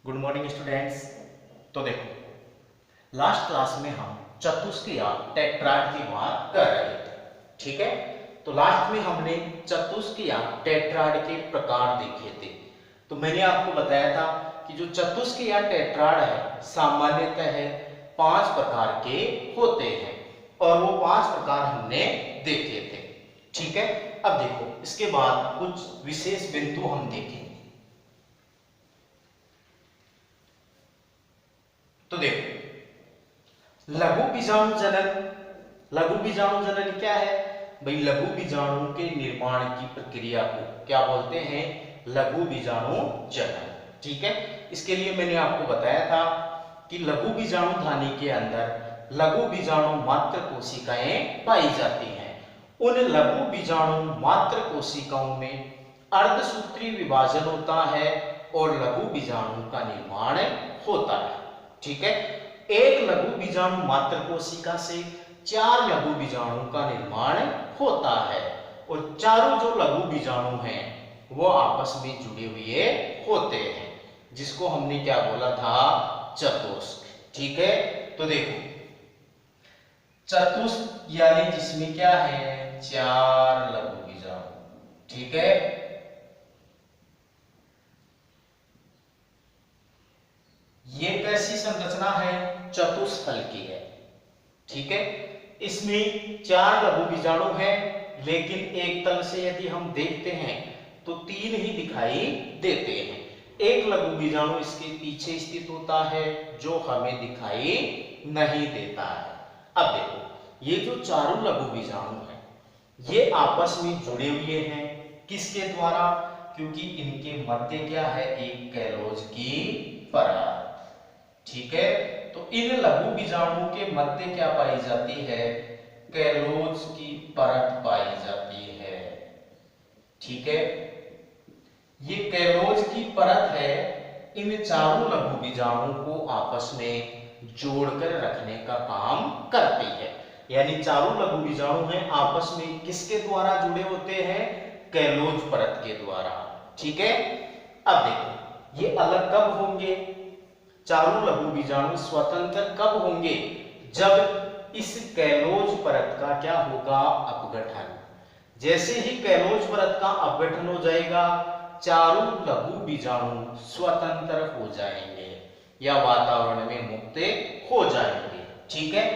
Good morning students. तो देखो, last class में हम चतुष्क या टेट्राड की बात कर रहे थे। ठीक है, तो लास्ट में हमने चतुष्क या टेट्राड के प्रकार देखे थे। तो मैंने आपको बताया था कि जो चतुष्क या टेट्राड है सामान्यतः 5 प्रकार के होते हैं और वो 5 प्रकार हमने देखे थे। ठीक है, अब देखो इसके बाद कुछ विशेष बिंदु हम देखेंगे। तो देखो, लघु बीजाणु जनन। लघु बीजाणु जनन क्या है भाई? लघु बीजाणु के निर्माण की प्रक्रिया को क्या बोलते हैं? लघु बीजाणु जनन। ठीक है, इसके लिए मैंने आपको बताया था कि लघु बीजाणु धानी के अंदर लघु बीजाणु मात्र कोशिकाएं पाई जाती हैं। उन लघु बीजाणु मात्र कोशिकाओं में अर्धसूत्री विभाजन होता है और लघु बीजाणु का निर्माण होता है। ठीक है, एक लघु बीजाणु मात्र कोशिका से 4 लघु बीजाणु का निर्माण होता है और चारों जो लघु बीजाणु हैं वो आपस में जुड़े हुए होते हैं, जिसको हमने क्या बोला था? चतुष्क। ठीक है, तो देखो चतुष्क यानी जिसमें क्या है? 4 लघु बीजाणु। ठीक है, ये कैसी संरचना है? चतुष्फल की है। ठीक है, इसमें 4 लघु बीजाणु हैं, लेकिन एक तल से यदि हम देखते हैं तो 3 ही दिखाई देते हैं। एक लघु बीजाणु इसके पीछे स्थित होता है जो हमें दिखाई नहीं देता है। अब देखो, ये जो चारों लघु बीजाणु हैं ये आपस में जुड़े हुए हैं। किसके द्वारा? क्योंकि इनके मध्य क्या है? एक कैलोज की परत। ठीक है, तो इन लघु बीजाणु के मध्य क्या पाई जाती है? कैलोज की परत पाई जाती है। ठीक है, ये कैलोज की परत है, इन चारों लघु बीजाणु को आपस में जोड़कर रखने का काम करती है। यानी चारों लघु बीजाणु हैं आपस में किसके द्वारा जुड़े होते हैं? कैलोज परत के द्वारा। ठीक है, अब देखो ये अलग कब होंगे? चारों लघु बीजाणु स्वतंत्र कब होंगे? जब इस कैलोज परत का क्या होगा? अपघटन। जैसे ही कैलोज परत का अपघटन हो जाएगा, चारों लघु बीजाणु स्वतंत्र हो जाएंगे या वातावरण में मुक्त हो जाएंगे। ठीक है,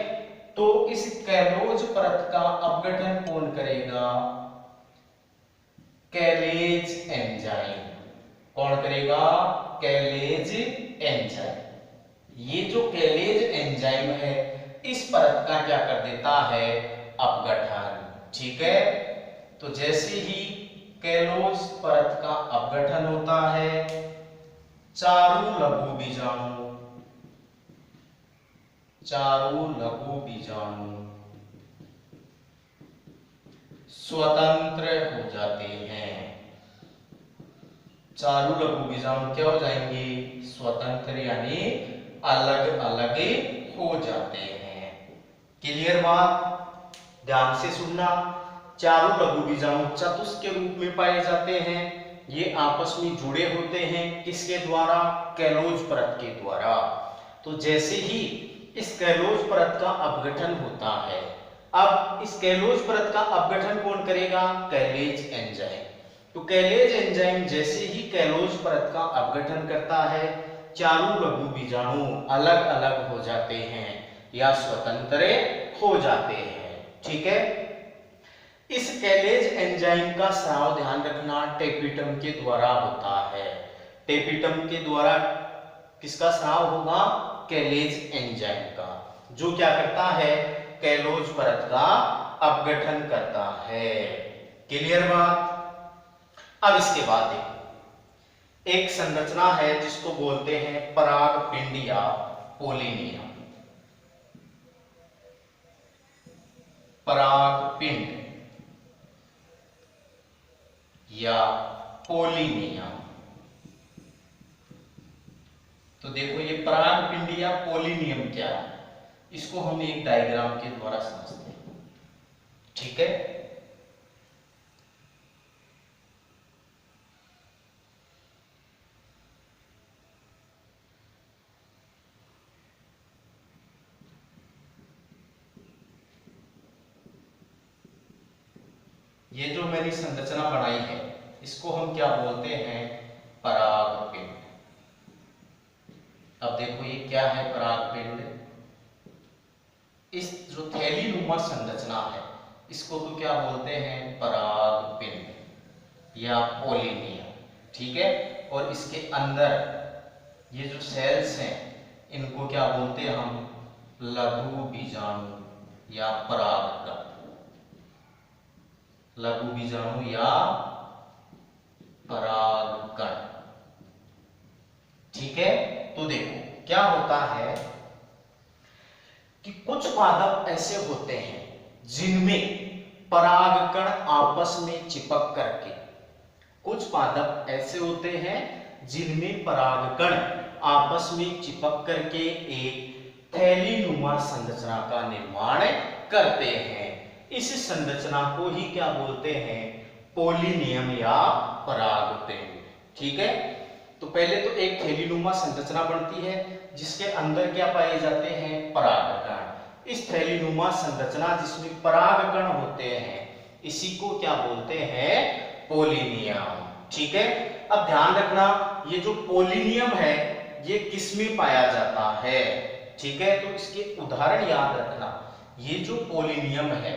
तो इस कैलोज परत का अपघटन कौन करेगा? कैलेज एंजाइम। कौन करेगा? कैलेज एंजाइम। ये जो कैलेज एंजाइम है इस परत का क्या कर देता है? अपघटन। ठीक है, तो जैसे ही कैलोज परत का अपघटन होता है, चारों लघु बीजाणु स्वतंत्र हो जाते हैं। चारों लघु बीजाणु क्या हो जाएंगे? स्वतंत्र, यानी अलग अलग हो जाते हैं। क्लियर बात? ध्यान से सुनना। चारों लघु बीजाणु चतुष्क के रूप में पाए जाते हैं। ये आपस में जुड़े होते हैं किसके द्वारा? कैलोज परत के द्वारा। तो जैसे ही इस कैलोज परत का अपघटन होता है, अब इस कैलोज परत का अपघटन कौन करेगा? कैलेज एंजाइम। तो कैलेज एंजाइम जैसे ही कैलोज परत का अपघटन करता है, चारों लघु बीजाणु अलग अलग हो जाते हैं या स्वतंत्र हो जाते हैं। ठीक है, इस कैलेज एंजाइम का स्राव ध्यान रखना टेपिटम के द्वारा होता है। टेपिटम के द्वारा किसका स्राव होगा? कैलेज एंजाइम का, जो क्या करता है? कैलोज परत का अपघटन करता है। क्लियर बात? अब इसके बाद देखो, एक संरचना है जिसको बोलते हैं परागपिंड या पोलिनियम। परागपिंड या पोलिनियम। तो देखो ये परागपिंड या पोलिनियम क्या है, इसको हम एक डायग्राम के द्वारा समझते हैं। ठीक है, ये जो मैंने संरचना बनाई है इसको हम क्या बोलते हैं, परागपिंड। अब देखो ये क्या है परागपिंड, इस जो थैलीनुमा संरचना है इसको तो क्या बोलते हैं, परागपिंड या पोलिनियम, ठीक है। और इसके अंदर ये जो सेल्स हैं इनको क्या बोलते हैं हम, लघु बीजाणु या परागकण, लघु बीजाणु या परागकण, ठीक है। तो देखो क्या होता है कि कुछ पादप ऐसे होते हैं जिनमें परागकण आपस में चिपक करके, कुछ पादप ऐसे होते हैं जिनमें परागकण आपस में चिपक करके एक थैलीनुमा संरचना का निर्माण करते हैं। इस संरचना को ही क्या बोलते हैं, पोलिनियम या परागपिंड, ठीक है। तो पहले तो एक थैलीनुमा संरचना बनती है जिसके अंदर क्या पाए जाते हैं, परागकण। इस थैलीनुमा संरचना जिसमें परागकण होते हैं इसी को क्या बोलते हैं, पोलिनियम, ठीक है। अब ध्यान रखना ये जो पोलिनियम है ये किसमें पाया जाता है, ठीक है। तो इसके उदाहरण याद रखना, ये जो पोलिनियम है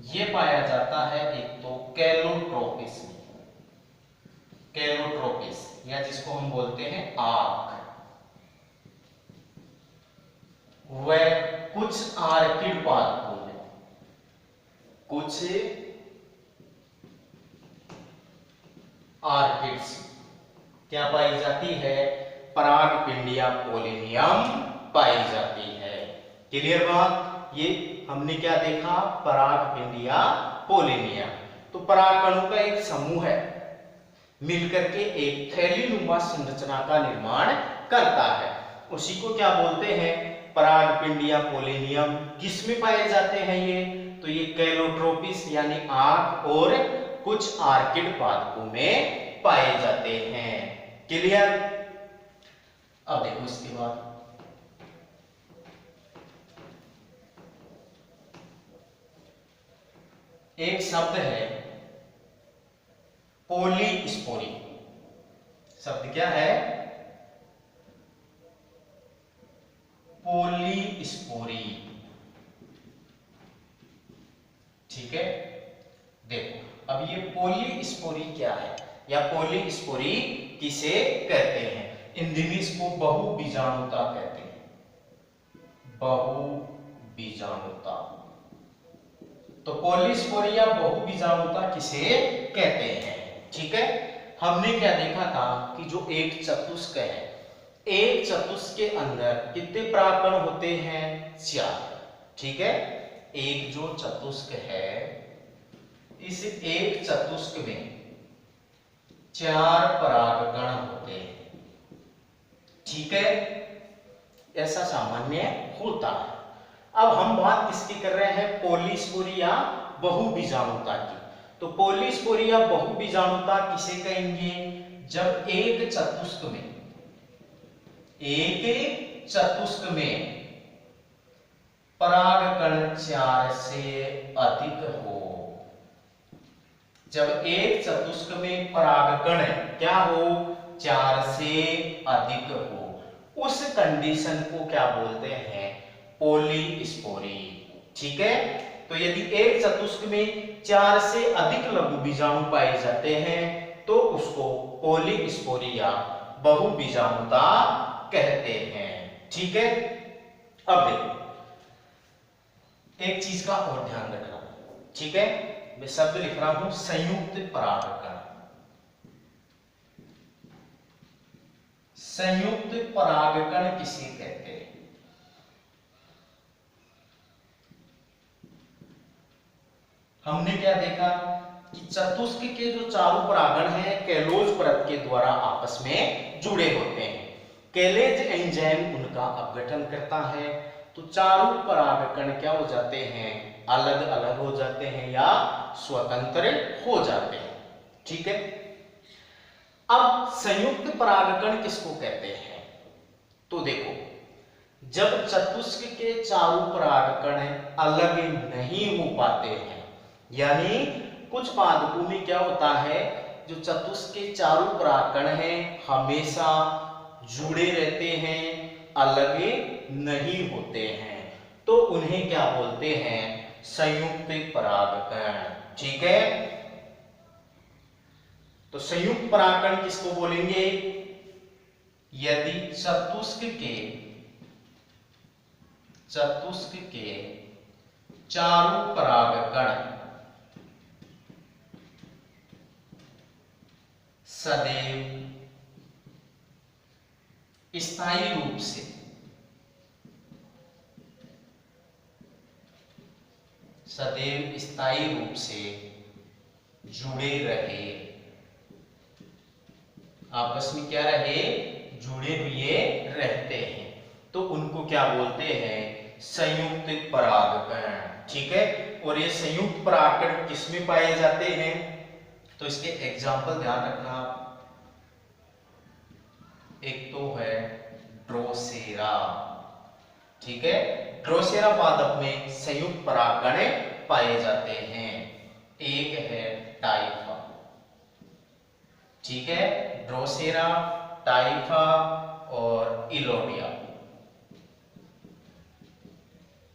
ये पाया जाता है एक तो कैलोट्रोपिस में, कैलोट्रोपिस या जिसको हम बोलते हैं आर्क, वह कुछ आर्किड पादपों में, कुछ आर्किड्स क्या पाई जाती है, परागपिंड या पोलिनियम पाई जाती है। क्लियर बात, ये हमने क्या देखा, परागपिंड या पोलिनियम। तो परागकणों का एक समूह है मिलकर के एक थैलीनुमा संरचना का निर्माण करता है, उसी को क्या बोलते हैं, परागपिंड या पोलिनियम। किसमें पाए जाते हैं ये, तो ये कैलोट्रोपिस यानी आर्क और कुछ आर्किड पादपों में पाए जाते हैं। क्लियर। अब देखो इसके बाद एक शब्द है पॉलीस्पोरी। शब्द क्या है, पॉलीस्पोरी, ठीक है। देखो अब ये पॉलीस्पोरी क्या है या पॉलीस्पोरी किसे कहते हैं, हिंदी में इसको बहुबीजाणुता कहते हैं, बहुबीजाणुता। तो पॉलीस्पोरी या बहुबीजाणुता किसे कहते हैं, ठीक है। हमने क्या देखा था कि जो एक चतुष्क है, एक चतुष्क के अंदर कितने परागकण होते हैं, 4, ठीक है। एक जो चतुष्क है इस एक चतुष्क में 4 परागकण होते हैं, ठीक है। ऐसा सामान्य होता है। अब हम बात किसकी कर रहे हैं, पॉलीस्पोरी या बहुबीजाणुता की। तो पॉलीस्पोरी या बहुबीजाणुता किसे कहेंगे, जब एक चतुष्क में परागकण 4 से अधिक हो। जब एक चतुष्क में परागकण क्या हो, 4 से अधिक हो, उस कंडीशन को क्या बोलते हैं, पॉलीस्पोरी, ठीक है। तो यदि एक चतुष्क में 4 से अधिक लघु बीजाणु पाए जाते हैं तो उसको पॉलीस्पोरी या बहुबीजाणुता कहते हैं, ठीक है। अब देखो एक चीज का और ध्यान रखना, ठीक है। मैं शब्द लिख रहा हूं संयुक्त परागकण। संयुक्त परागकण किसे कहते हैं, हमने क्या देखा कि चतुष्क के जो चारों परागण हैं कैलोज परत के द्वारा आपस में जुड़े होते हैं। कैलेज एंजाइम उनका अपघटन करता है, तो चारों परागकण क्या हो जाते हैं, अलग अलग हो जाते हैं या स्वतंत्र हो जाते हैं, ठीक है। अब संयुक्त परागकण किसको कहते हैं, तो देखो जब चतुष्क के चारों परागकण अलग नहीं हो पाते हैं, यानी कुछ पादपों में क्या होता है, जो चतुष्क के चारों परागकण हैं हमेशा जुड़े रहते हैं, अलग नहीं होते हैं, तो उन्हें क्या बोलते हैं, संयुक्त परागकण। ठीक है, तो संयुक्त परागकण किसको बोलेंगे, यदि चतुष्क के चारों परागकण सदैव स्थायी रूप से जुड़े रहे, आपस में क्या रहे, जुड़े हुए रहते हैं, तो उनको क्या बोलते हैं, संयुक्त परागकण। ठीक है, और ये संयुक्त परागकण किसमें पाए जाते हैं, तो इसके एग्जाम्पल ध्यान रखना। एक तो है ड्रोसेरा, ठीक है, ड्रोसेरा पादप में संयुक्त परागकण पाए जाते हैं। एक है टाइफा, ठीक है, ड्रोसेरा, टाइफा और इलोडिया,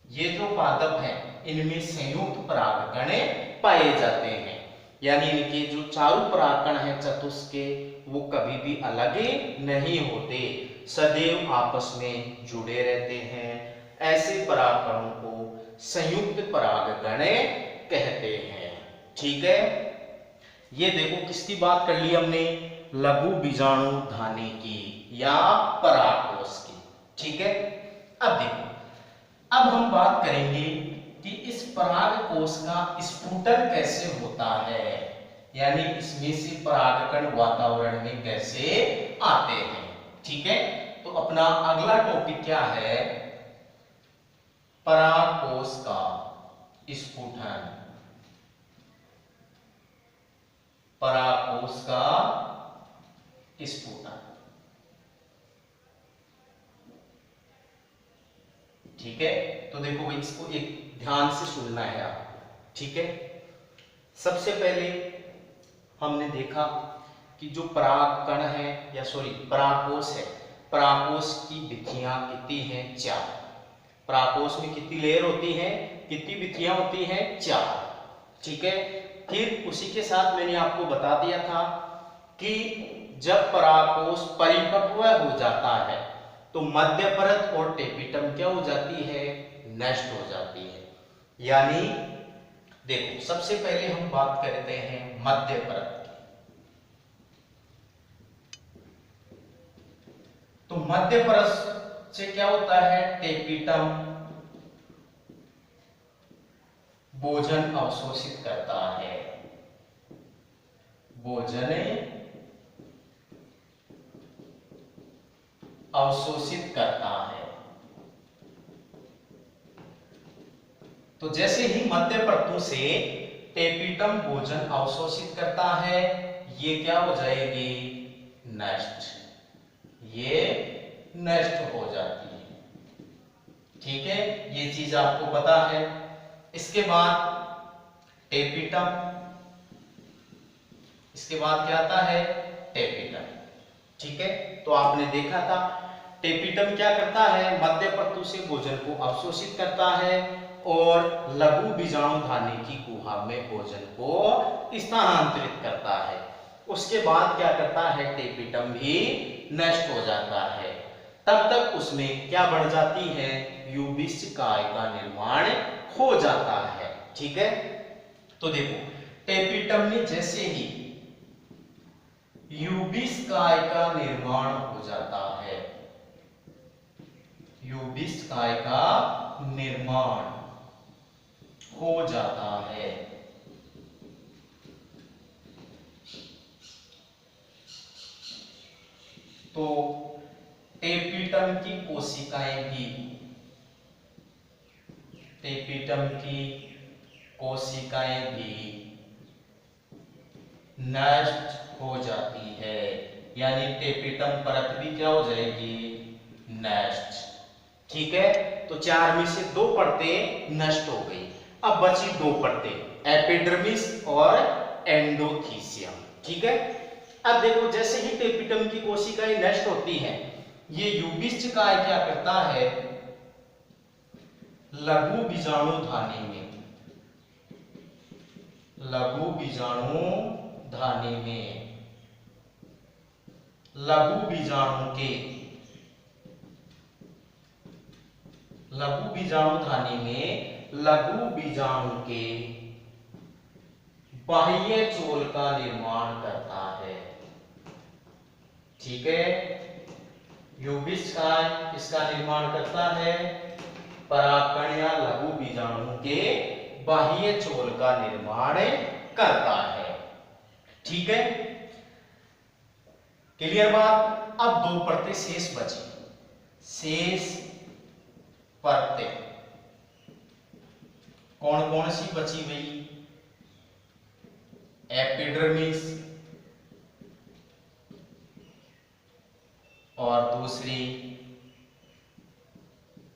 ये जो पादप हैं इनमें संयुक्त परागकण पाए जाते हैं, यानी इनके जो चारों परागकण हैं चतुष्क के, वो कभी भी अलग नहीं होते, सदैव आपस में जुड़े रहते हैं। ऐसे परागकणों को संयुक्त परागकण कहते हैं। ठीक है, ये देखो किसकी बात कर ली हमने, लघु बीजाणु धानी की या परागकोश की। ठीक है, अब देखो, अब हम बात करेंगे कि इस परागकोश का स्फुटन कैसे होता है, यानी इसमें से परागकण वातावरण में कैसे आते हैं। ठीक है, तो अपना अगला टॉपिक क्या है, परागकोश का स्फुटन। परागकोश का स्फुटन, ठीक है, तो देखो भाई इसको एक ध्यान से सुनना है आपको। ठीक है, सबसे पहले हमने देखा कि जो परागकण है या परागकोश है, परागकोश की भित्तियां कितनी हैं, 4। परागकोश में कितनी लेयर होती है, कितनी भित्तियां होती हैं, 4। ठीक है, फिर उसी के साथ मैंने आपको बता दिया था कि जब परागकोश परिपक्व हो जाता है तो मध्य परत और टेपिटम क्या हो जाती है, नष्ट हो जाती है। यानी देखो सबसे पहले हम बात करते हैं मध्य परत की। तो मध्य परत से क्या होता है, टेपिटम भोजन अवशोषित करता है, भोजन अवशोषित करता है। तो जैसे ही मध्य परतों से टेपिटम भोजन अवशोषित करता है, ये क्या हो जाएगी, नष्ट, ये नष्ट हो जाती है। ठीक है, ये चीज आपको पता है। इसके बाद टेपिटम, इसके बाद क्या आता है, टेपिटम। ठीक है, तो आपने देखा था टेपिटम क्या करता है, मध्य परतों से भोजन को अवशोषित करता है और लघु बीजाणु धानी की गुहा में भोजन को स्थानांतरित करता है। उसके बाद क्या करता है, टेपिटम भी नष्ट हो जाता है। तब तक उसमें क्या बढ़ जाती है, यूबिस्ट काय का निर्माण हो जाता है। ठीक है, तो देखो टेपिटम में जैसे ही यूबिस्ट काय का निर्माण हो जाता है, यूबिस्ट काय का निर्माण हो जाता है, तो टेपिटम की कोशिकाएं भी, टेपिटम की कोशिकाएं भी नष्ट हो जाती है, यानी टेपिटम परत भी क्या हो जाएगी, नष्ट। ठीक है, तो 4 में से 2 परतें नष्ट हो गई, अब बची 2 परतें। एपिडर्मिस और एंडोथीसियम। ठीक है, अब देखो जैसे ही टेपिटम की कोशिकाएं नष्ट होती हैं, ये यूबिस्चकाय क्या करता है, लघु बीजाणुधानी में, लघु बीजाणुधानी में, लघु बीजाणु के, लघु बीजाणुधानी में लघु बीजाणु के बाह्य चोल का निर्माण करता है। ठीक है, यूबिस्चकाय इसका निर्माण करता है, परागकण या लघु बीजाणु के बाह्य चोल का निर्माण करता है। ठीक है, क्लियर बात। अब दो परतें शेष बची, शेष परतें कौन कौन सी बची भाई, एपिडर्मिस और दूसरी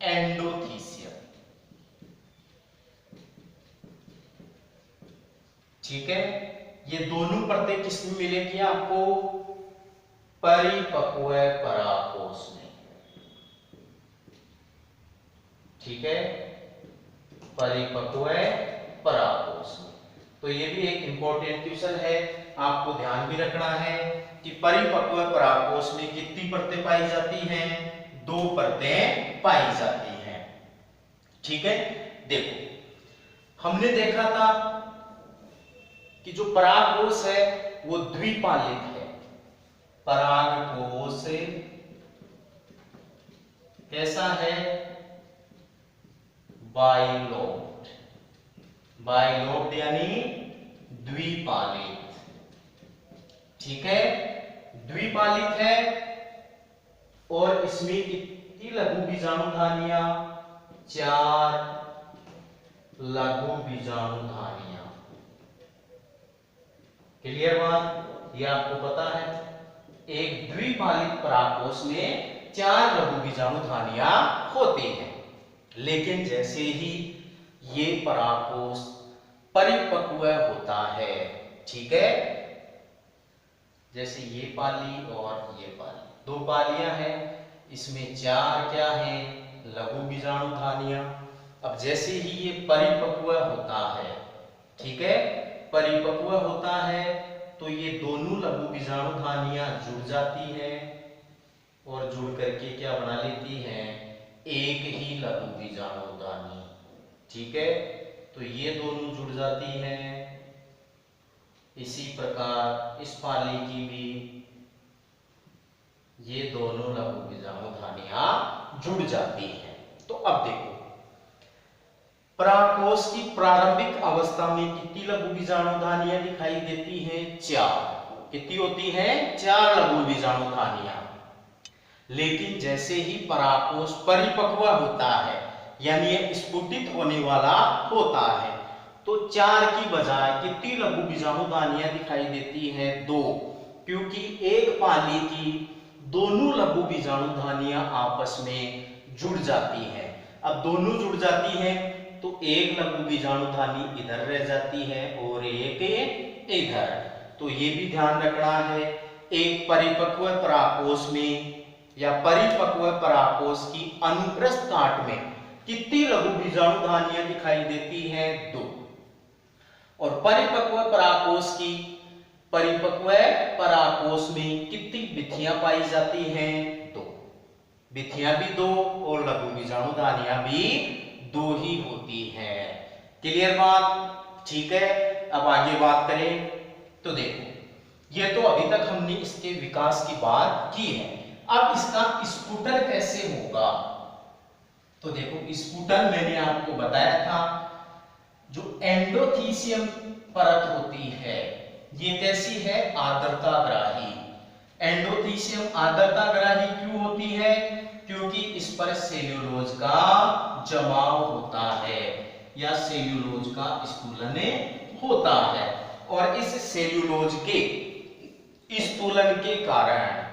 एंडोथीसियम। ठीक है, ये दोनों परतें किसमें मिलेगी आपको, परिपक्व परागकोश में। ठीक है, परिपक्व परागकोश में। तो ये भी एक इंपॉर्टेंट क्वेश्चन है, आपको ध्यान भी रखना है कि परिपक्व परागकोश में कितनी परतें पाई जाती हैं, दो परतें पाई जाती हैं। ठीक है, देखो हमने देखा था कि जो परागकोश है वो द्विपालित है, परागकोश कैसा है, बाइलोब्ड, बाइलोब्ड यानी द्विपालित। ठीक है, द्विपालित है और इसमें कितनी लघु बीजाणुधानियां, 4 लघु बीजाणुधानियां। क्लियर बात, ये आपको पता है, एक द्विपालित परागकोश में 4 लघु बीजाणुधानियां होती हैं। लेकिन जैसे ही ये परागकोश परिपक्व होता है, ठीक है, जैसे ये पाली और ये पाली, दो पालियां हैं, इसमें 4 क्या हैं, लघु बीजाणुधानियां। अब जैसे ही ये परिपक्व होता है, ठीक है, परिपक्व होता है तो ये दोनों लघु बीजाणुधानियां जुड़ जाती हैं और जुड़ करके क्या बना लेती हैं, एक ही लघु बीजाणुधानी। ठीक है, तो ये दोनों जुड़ जाती हैं। इसी प्रकार इस पाली की भी ये दोनों लघु बीजाणुधानियां जुड़ जाती हैं। तो अब देखो परागकोश की प्रारंभिक अवस्था में कितनी लघु बीजाणुधानियां दिखाई देती हैं, 4। कितनी होती हैं, 4 लघु बीजाणुधानियां। लेकिन जैसे ही परागकोश परिपक्व होता है, यानी ये स्फुटित होने वाला होता है, तो 4 की बजाय कितनी लघु बीजाणुधानियां दिखाई देती हैं, 2। क्योंकि एक पाली की दोनों लघु बीजाणुधानियां आपस में जुड़ जाती हैं। अब दोनों जुड़ जाती हैं तो एक लघु बीजाणुधानी इधर रह जाती है और एक इधर। तो ये भी ध्यान रखना है, एक परिपक्व परागकोश में या परिपक्व परागकोश की अनुप्रस्थ काट में कितनी लघु बीजाणुधानियां दिखाई देती हैं, 2। और परिपक्व परागकोश की परिपक्व परागकोश में कितनी बिथियां पाई जाती हैं, 2। बिथियां भी 2 और लघु बीजाणुधानियां भी 2 ही होती हैं। क्लियर बात, ठीक है। अब आगे बात करें तो देखो ये तो अभी तक हमने इसके विकास की बात की है। अब इसका स्फुटन कैसे होगा, तो देखो स्फुटन मैंने आपको बताया था, जो एंडोथीसियम परत होती है ये कैसी है, आर्द्रताग्राही। एंडोथीसियम आर्द्रताग्राही क्यों होती है, क्योंकि इस पर सेल्यूलोज का जमाव होता है या सेल्यूलोज का स्फुलन होता है, और इस सेल्यूलोज के स्फुलन के कारण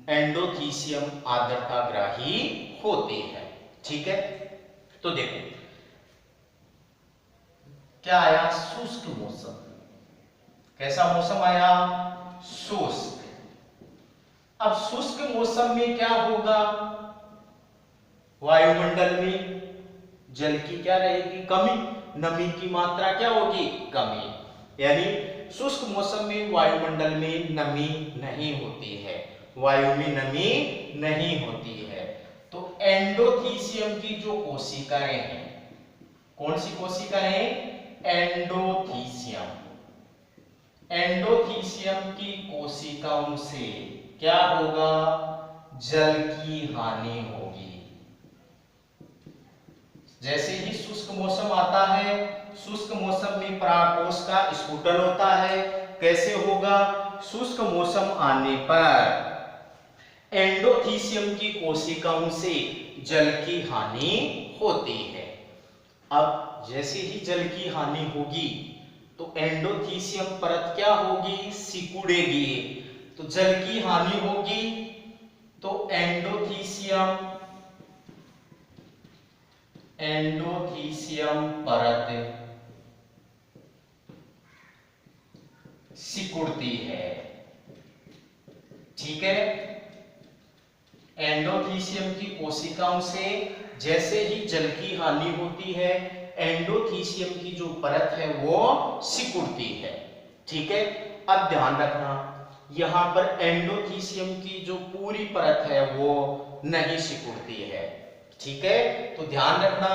एंडोथीसियम आर्द्रताग्राही होते हैं। ठीक है, तो देखो क्या आया? शुष्क मौसम। कैसा मौसम आया? शुष्क। अब शुष्क मौसम में क्या होगा? वायुमंडल में जल की क्या रहेगी? कमी। नमी की मात्रा क्या होगी? कमी। यानी शुष्क मौसम में वायुमंडल में नमी नहीं होती है, वायु में नमी नहीं होती है। तो एंडोथीसियम की जो कोशिकाएं हैं, कौन सी कोशिकाएं? एंडोथीसियम। एंडोथीसियम की कोशिकाओं से क्या होगा? जल की हानि होगी। जैसे ही शुष्क मौसम आता है, शुष्क मौसम में परागकोश का स्फुटन होता है। कैसे होगा? शुष्क मौसम आने पर एंडोथीसियम की कोशिकाओं से जल की हानि होती है। अब जैसे ही जल की हानि होगी तो एंडोथीसियम परत क्या होगी? सिकुड़ेगी। तो जल की हानि होगी तो एंडोथीसियम परत सिकुड़ती है। ठीक है, एंडोथीसियम की कोशिकाओं से जैसे ही जल की हानि होती है, एंडोथीसियम की जो परत है वो सिकुड़ती है। ठीक है, अब ध्यान रखना, यहां पर एंडोथीसियम की जो पूरी परत है वो नहीं सिकुड़ती है। ठीक है, तो ध्यान रखना,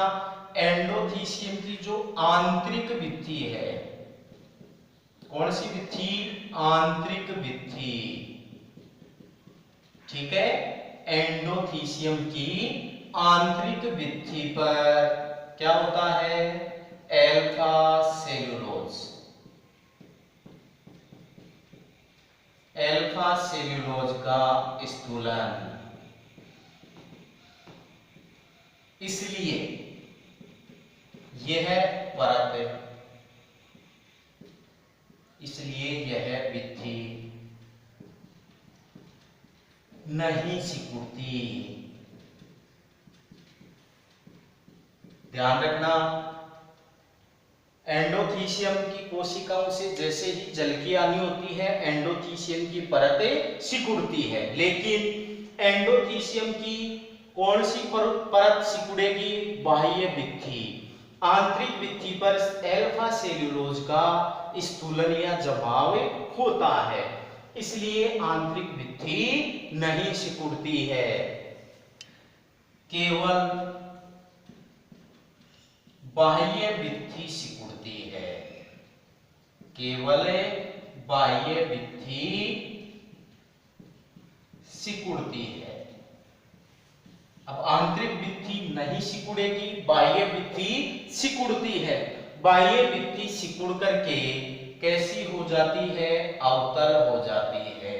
एंडोथीसियम की जो आंतरिक भित्ति है, कौन सी भित्ति? आंतरिक भित्ति। ठीक है, एंडोथीसियम की आंतरिक भित्ति पर क्या होता है? Alpha cellulose. एल्फा सेल्यूलोज का स्थूलन। इसलिए यह परत, इसलिए यह भित्ति नहीं सिकुड़ती। ध्यान रखना, एंडोथीसियम की कोशिकाओं से जैसे ही जल की हानि होती है, एंडोथीसियम की परतें सिकुड़ती है। लेकिन एंडोथीसियम की कौन सी परत सिकुड़ेगी? बाह्य भित्ति। आंतरिक भित्ति पर एल्फा सेल्यूलोज का स्थूलन या जमाव होता है, इसलिए आंतरिक भित्ति नहीं सिकुड़ती है। केवल बाह्य भित्ति सिकुड़ती है। केवल बाह्य भित्ति सिकुड़ती है। अब आंतरिक भित्ति नहीं सिकुड़ेगी, बाह्य भित्ति सिकुड़ती है। बाह्य भित्ति सिकुड़ करके कैसी हो जाती है? अवतल हो जाती है।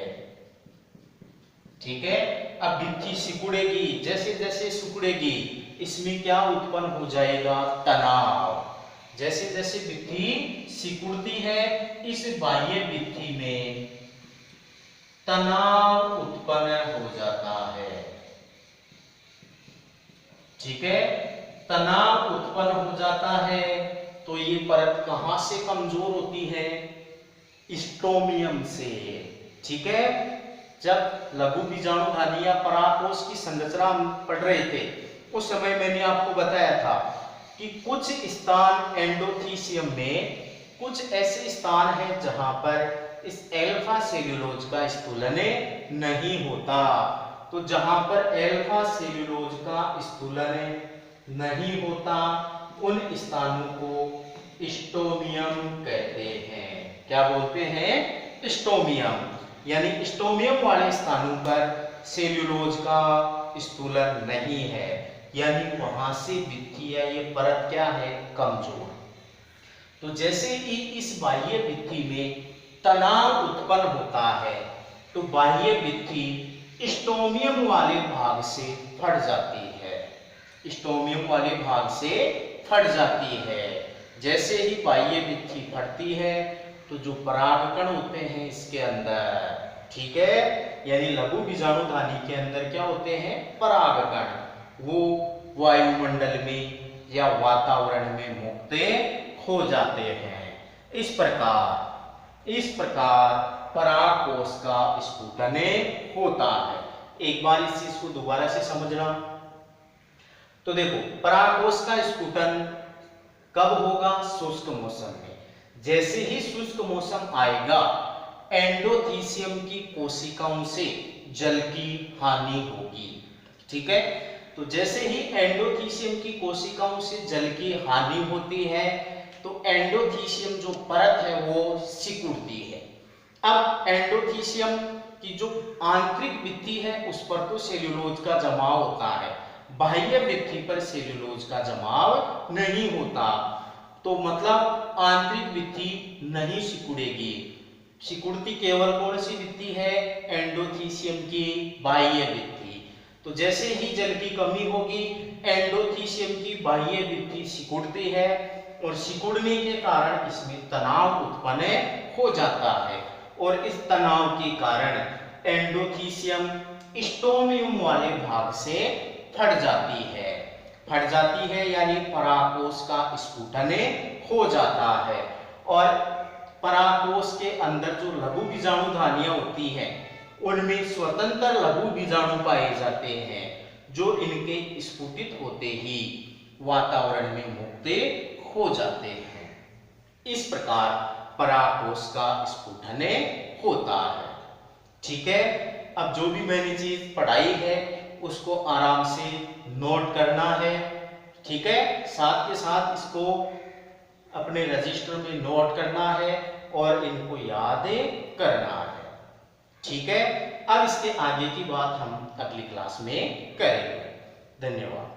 ठीक है, अब भित्ति सिकुड़ेगी, जैसे जैसे सिकुड़ेगी इसमें क्या उत्पन्न हो जाएगा? तनाव। जैसे जैसे भित्ति सिकुड़ती है, इस बाह्य भित्ति में तनाव उत्पन्न हो जाता है। ठीक है, तनाव उत्पन्न हो जाता है तो ये परत कहां से कमजोर होती है? स्टोमियम से। ठीक है, जब लघु बीजाणुधानी या परागकोश की संरचना हम पढ़ रहे थे, उस समय मैंने आपको बताया था कि कुछ स्थान एंडोथीसियम में, कुछ ऐसे स्थान हैं जहां पर इस एल्फा सेल्यूलोज का स्थूलन नहीं होता। तो जहां पर एल्फा सेल्यूलोज का स्थूलन नहीं होता, उन स्थानों को स्टोमियम कहते हैं। क्या बोलते हैं? स्टोमियम। यानी स्टोमियम वाले स्थानों पर सेल्यूलोज का स्थूलन नहीं है, यानी वहां से भित्ति या ये परत क्या है? कमजोर। तो जैसे ही इस बाह्य भित्ति में तनाव उत्पन्न होता है तो बाह्य भित्ति स्टोमियम वाले भाग से फट जाती है। स्टोमियम वाले भाग से फट जाती है। जैसे ही बाह्य भित्ति फटती है तो जो परागकण होते हैं इसके अंदर, ठीक है, यानी लघु बीजाणुधानी के अंदर क्या होते हैं? परागकण। वो वायुमंडल में या वातावरण में मुक्त हो जाते हैं। इस प्रकार परागकोश का स्फुटन होता है। एक बार इस चीज को दोबारा से समझना। तो देखो, परागकोश का स्फुटन कब होगा? शुष्क मौसम में। जैसे ही शुष्क मौसम आएगा, एंडोथीसियम की कोशिकाओं से जल की हानि होगी। ठीक है, तो जैसे ही एंडोथीसियम की कोशिकाओं से जल की हानि होती है तो एंडोथीसियम जो परत है वो सिकुड़ती है। अब एंडोथीसियम की जो आंतरिक भित्ति है उस पर तो सेल्यूलोज का जमाव होता है, बाह्य भित्ति पर सेल्यूलोज का जमाव नहीं होता। तो मतलब आंतरिक भित्ति नहीं सिकुड़ेगी। सिकुड़ती केवल कौन सी भित्ति है? एंडोथीसियम की बाह्य भित्ति। तो जैसे ही जल की कमी होगी, एंडोथीसियम की बाह्य भित्ति सिकुड़ती है और सिकुड़ने के कारण इसमें तनाव उत्पन्न हो जाता है और इस तनाव के कारण एंडोथीसियम स्टोमियम वाले भाग से फट जाती है यानी परागकोश का स्फुटन हो जाता है। और परागकोश के अंदर जो लघु बीजाणु धानियां होती हैं उनमें स्वतंत्र लघु बीजाणु पाए जाते हैं जो इनके स्फुटित होते ही वातावरण में मुक्त हो जाते हैं। इस प्रकार परागकोश का स्फुटन होता है। ठीक है, अब जो भी मैंने चीज पढ़ाई है उसको आराम से नोट करना है। ठीक है, साथ के साथ इसको अपने रजिस्टर में नोट करना है और इनको याद करना है। ठीक है, अब इसके आगे की बात हम अगली क्लास में करेंगे। धन्यवाद।